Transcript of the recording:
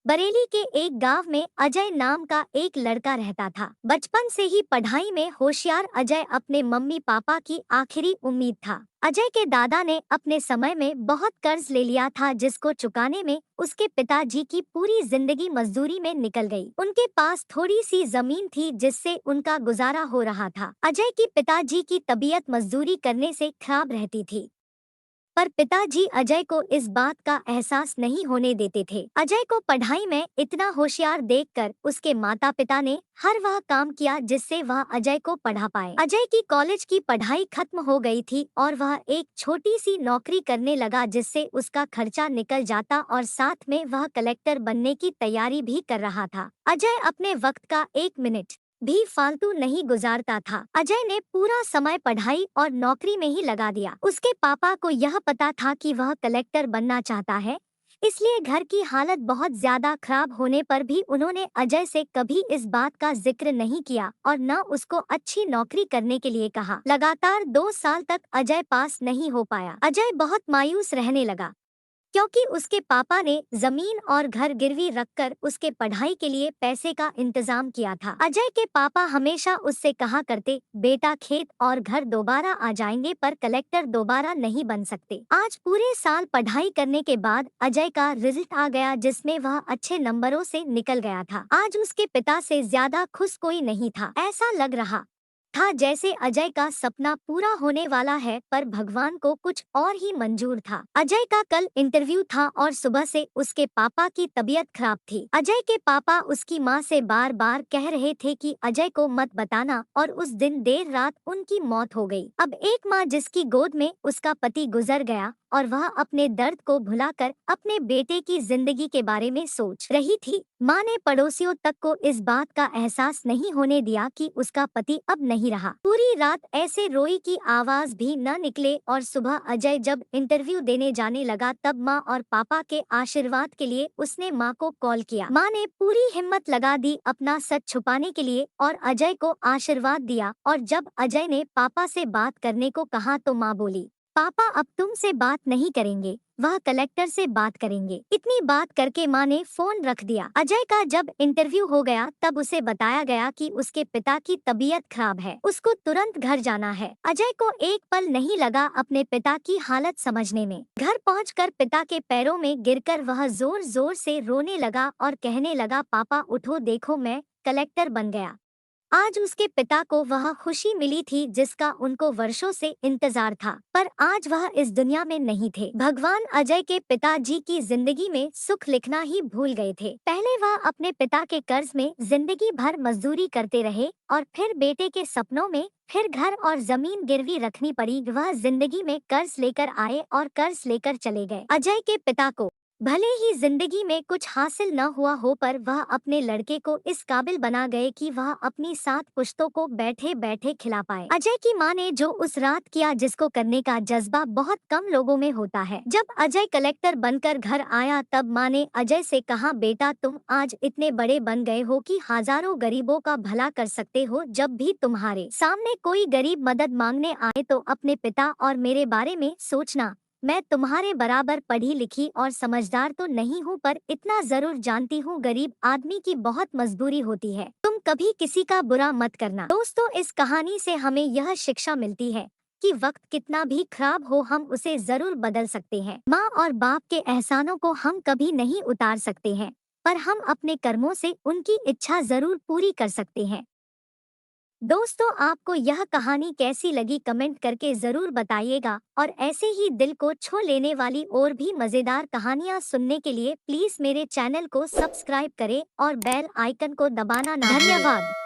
बरेली के एक गांव में अजय नाम का एक लड़का रहता था। बचपन से ही पढ़ाई में होशियार अजय अपने मम्मी पापा की आखिरी उम्मीद था। अजय के दादा ने अपने समय में बहुत कर्ज ले लिया था, जिसको चुकाने में उसके पिताजी की पूरी जिंदगी मजदूरी में निकल गई। उनके पास थोड़ी सी जमीन थी जिससे उनका गुजारा हो रहा था। अजय की पिताजी की तबीयत मजदूरी करने से खराब रहती थी, पर पिताजी अजय को इस बात का एहसास नहीं होने देते थे। अजय को पढ़ाई में इतना होशियार देखकर उसके माता पिता ने हर वह काम किया जिससे वह अजय को पढ़ा पाए। अजय की कॉलेज की पढ़ाई खत्म हो गई थी और वह एक छोटी सी नौकरी करने लगा, जिससे उसका खर्चा निकल जाता और साथ में वह कलेक्टर बनने की तैयारी भी कर रहा था। अजय अपने वक्त का एक मिनट भी फालतू नहीं गुजारता था। अजय ने पूरा समय पढ़ाई और नौकरी में ही लगा दिया। उसके पापा को यह पता था कि वह कलेक्टर बनना चाहता है, इसलिए घर की हालत बहुत ज्यादा खराब होने पर भी उन्होंने अजय से कभी इस बात का जिक्र नहीं किया और न उसको अच्छी नौकरी करने के लिए कहा। लगातार 2 साल तक अजय पास नहीं हो पाया। अजय बहुत मायूस रहने लगा, क्योंकि उसके पापा ने जमीन और घर गिरवी रखकर उसके पढ़ाई के लिए पैसे का इंतजाम किया था। अजय के पापा हमेशा उससे कहा करते, बेटा खेत और घर दोबारा आ जाएंगे पर कलेक्टर दोबारा नहीं बन सकते। आज पूरे साल पढ़ाई करने के बाद अजय का रिजल्ट आ गया, जिसमें वह अच्छे नंबरों से निकल गया था। आज उसके पिता से ज्यादा खुश कोई नहीं था। ऐसा लग रहा था जैसे अजय का सपना पूरा होने वाला है, पर भगवान को कुछ और ही मंजूर था। अजय का कल इंटरव्यू था और सुबह से उसके पापा की तबीयत खराब थी। अजय के पापा उसकी माँ से बार बार कह रहे थे कि अजय को मत बताना, और उस दिन देर रात उनकी मौत हो गई। अब एक माँ जिसकी गोद में उसका पति गुजर गया और वह अपने दर्द को भुलाकर अपने बेटे की जिंदगी के बारे में सोच रही थी। माँ ने पड़ोसियों तक को इस बात का एहसास नहीं होने दिया कि उसका पति अब नहीं रहा। पूरी रात ऐसे रोई कि आवाज भी न निकले, और सुबह अजय जब इंटरव्यू देने जाने लगा तब माँ और पापा के आशीर्वाद के लिए उसने माँ को कॉल किया। माँ ने पूरी हिम्मत लगा दी अपना सच छुपाने के लिए और अजय को आशीर्वाद दिया। और जब अजय ने पापा से बात करने को कहा तो माँ बोली, पापा अब तुमसे बात नहीं करेंगे, वह कलेक्टर से बात करेंगे। इतनी बात करके माँ ने फोन रख दिया। अजय का जब इंटरव्यू हो गया तब उसे बताया गया कि उसके पिता की तबीयत खराब है, उसको तुरंत घर जाना है। अजय को एक पल नहीं लगा अपने पिता की हालत समझने में। घर पहुंचकर पिता के पैरों में गिरकर वह जोर जोर से रोने लगा और कहने लगा, पापा उठो, देखो मैं कलेक्टर बन गया। आज उसके पिता को वह खुशी मिली थी जिसका उनको वर्षों से इंतजार था, पर आज वह इस दुनिया में नहीं थे। भगवान अजय के पिताजी की जिंदगी में सुख लिखना ही भूल गए थे। पहले वह अपने पिता के कर्ज में जिंदगी भर मजदूरी करते रहे और फिर बेटे के सपनों में फिर घर और जमीन गिरवी रखनी पड़ी। वह जिंदगी में कर्ज लेकर आए और कर्ज लेकर चले गए। अजय के पिता को भले ही जिंदगी में कुछ हासिल न हुआ हो, पर वह अपने लड़के को इस काबिल बना गए कि वह अपनी 7 पुश्तों को बैठे बैठे खिला पाए। अजय की माँ ने जो उस रात किया, जिसको करने का जज्बा बहुत कम लोगों में होता है। जब अजय कलेक्टर बनकर घर आया तब माँ ने अजय से कहा, बेटा तुम आज इतने बड़े बन गए हो कि हजारों गरीबों का भला कर सकते हो। जब भी तुम्हारे सामने कोई गरीब मदद मांगने आए तो अपने पिता और मेरे बारे में सोचना। मैं तुम्हारे बराबर पढ़ी लिखी और समझदार तो नहीं हूँ, पर इतना जरूर जानती हूँ गरीब आदमी की बहुत मजबूरी होती है। तुम कभी किसी का बुरा मत करना। दोस्तों, इस कहानी से हमें यह शिक्षा मिलती है कि वक्त कितना भी खराब हो हम उसे जरूर बदल सकते हैं। माँ और बाप के एहसानों को हम कभी नहीं उतार सकते हैं, पर हम अपने कर्मों से उनकी इच्छा जरूर पूरी कर सकते हैं। दोस्तों, आपको यह कहानी कैसी लगी कमेंट करके जरूर बताइएगा, और ऐसे ही दिल को छू लेने वाली और भी मजेदार कहानियाँ सुनने के लिए प्लीज मेरे चैनल को सब्सक्राइब करें और बेल आइकन को दबाना ना भूलें। धन्यवाद।